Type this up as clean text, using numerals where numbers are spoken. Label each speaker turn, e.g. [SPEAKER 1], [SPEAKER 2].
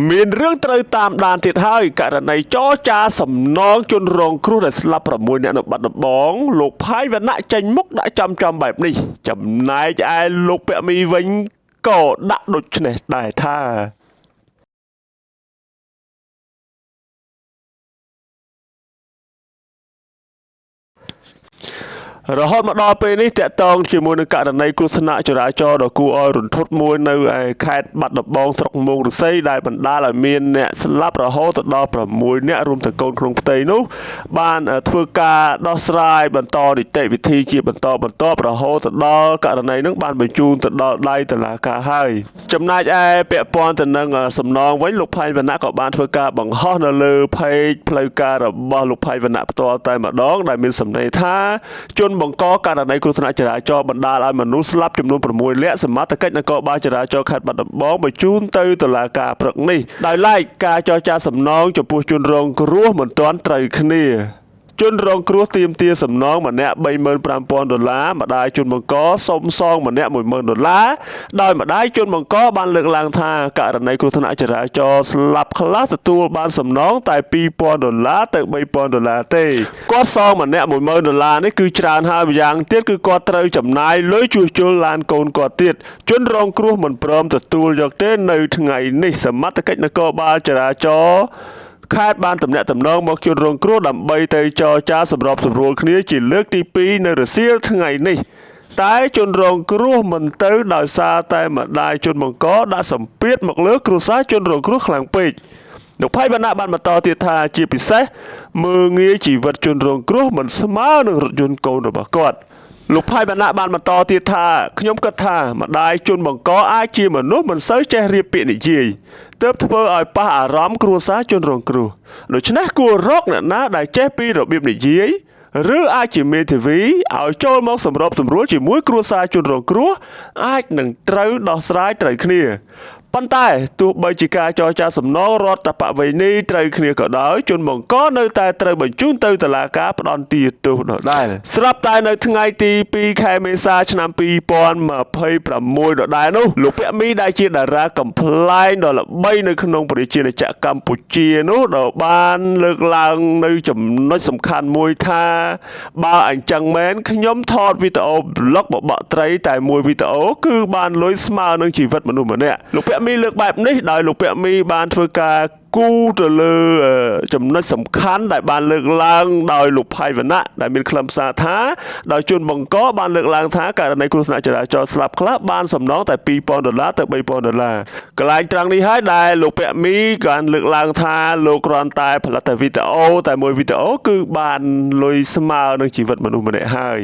[SPEAKER 1] មានរឿងត្រូវតាមដានទៀតហើយករណីចរចាសំណងជនរងគ្រោះដែលស្លាប់6នាក់នៅបាត់ដំបងលោកផាយវណ្ណៈចេញមុខដាក់ចំបែបនេះចំណែកឯលោកពាក់មីវិញក៏ដាក់ដូចនេះដែរថារហូតមកដល់ពេលនេះតកតងជាមួយនឹងករណីគ្រោះថ្នាក់ចរាចរណ៍ដ៏គួរឲ្យរន្ធត់មួយនៅឯខេត្តបាត់ដំបងស្រុកមោងរស័យដែលបណ្ដាលឲ្យមានអ្នកស្លាប់រហូតដល់6នាក់រួមទាំងកូនក្នុងផ្ទៃនោះបានធ្វើការដោះស្រាយបន្តនីតិវិធីជាបន្តបន្ទាប់រហូតដល់ករណីនឹងបានបញ្ជូនទៅដល់ដៃតុលាការហើយចំណែកឯពាក់ព័ន្ធទៅនឹងសំណងវិញលោកផៃវណ្ណៈក៏បានធ្វើការបង្ហោះនៅលើផេកផ្លូវការរបស់លោកផៃវណ្ណៈផ្ទាល់តែម្ដងដែលមានសំណេរថាជនបង្កករណីគ្រោះថ្នាក់ចរាចរណ៍បណ្ដាលឲ្យមនុស្សស្លាប់ចំនួន6នាក់សមត្ថកិច្ចនគរបាលចរាចរណ៍ខេត្តបាត់ដំបងបញ្ជូនទៅតុលាការព្រឹកនេះដោយឡែកការចរចាសំណងចំពោះជនរងគ្រោះមិនទាន់ត្រូវគ្នាជនរងគ្រោះទាមទារសំណងម្នាក់$35,000ម្ដាយជនបង្កសុំសងម្នាក់$10,000ដោយម្ដាយជនបង្កបានលើកឡើងថាករណីគ្រោះថ្នាក់ចរាចរណ៍ស្លាប់ខ្លះទទួលបានសំណងតែ$2,000ទៅ$3,000ទេគាត់សងម្នាក់$10,000នេះគឺច្រើនហើយម្យ៉ាងទៀតគឺគាត់ត្រូវចំណាយលុយជួសជុលឡានកូនគាត់ទៀតជនរងគ្រោះមិនព្រមទទួលយកទេនៅថ្ងៃនេះសមត្ថកិច្ចនគរបាលចរាចរណ៍ខេត្តបានទំនាក់ទំនងមកជនរងគ្រោះដើម្បីទៅចរចាសម្របសម្រួលគ្នាជាលើកទី2នៅរសៀលថ្ងៃនេះតែជនរងគ្រោះមិនទៅដោយសារតែម្ដាយជនបង្កដាក់សម្ពាធមកលើគ្រួសារជនរងគ្រោះខ្លាំងពេកលោកផៃវណ្ណៈបានបន្តទៀតថាជាពិសេសមើលងាយជីវិតជនរងគ្រោះមិនស្មើនឹងរថយន្តកូនរបស់គាត់លោកផៃវណ្ណៈបានបន្តទៀតថាខ្ញុំគិតថាម្ដាយជនបង្កអាចជាមនុស្សមិនសូវចេះរៀបពាក្យនិយាយទើបធ្វើឲ្យប៉ះអារម្មណ៍គ្រួសារជនរងគ្រោះដូច្នេះគួររកអ្នកណាដែលចេះពីរបៀបនិយាយឬអាចជាមេធាវីឲ្យចូលមកសម្របសម្រួលជាមួយគ្រួសារជនរងគ្រោះអាចនឹងត្រូវដោះស្រាយត្រូវគ្នាប៉ុន្តែទោះបីជាការចរចាសំណងរដ្ឋបវេណីត្រូវគ្នាក៏ដោយជនបង្កនៅតែត្រូវបញ្ជូនទៅតុលាការផ្ដន្ទាទោសដដែលស្រាប់តែនៅថ្ងៃទី2ខែមេសាឆ្នាំ2026ដដែលនោះលោកពាក់មីដែលជាតារាកំ pl ែងដ៏ល្បីនៅក្នុងប្រជាជាតិកម្ពុជានោះដល់បានលើកឡើងនៅចំណុចសំខាន់មួយថាបើអញ្ចឹងមែនខ្ញុំថតវីដេអូ blog បបកត្រីតែមួយវីដេអូគឺបានលុយស្មើនឹងជីវិតមនុស្សម្នាក់លោកពាក់មីលើកបែបនេះដោយលោកពាក់មីបានធ្វើការគូទៅលើចំណុចសំខាន់ដែលបានលើកឡើងដោយលោកផៃវណ្ណៈដែលមានខ្លឹមសារថាដោយជនបង្កបានលើកឡើងថាករណីគ្រោះថ្នាក់ចរាចរណ៍ស្លាប់ខ្លះបានសំណងតែ$2,000ទៅ$3,000កន្លែងត្រង់នេះហើយដែលលោកពាក់មីក៏បានលើកឡើងថាលោកគ្រាន់តែផលិតតែវីដេអូតែមួយវីដេអូគឺបានលុយស្មើនឹងជីវិតមនុស្សម្នាក់ហើយ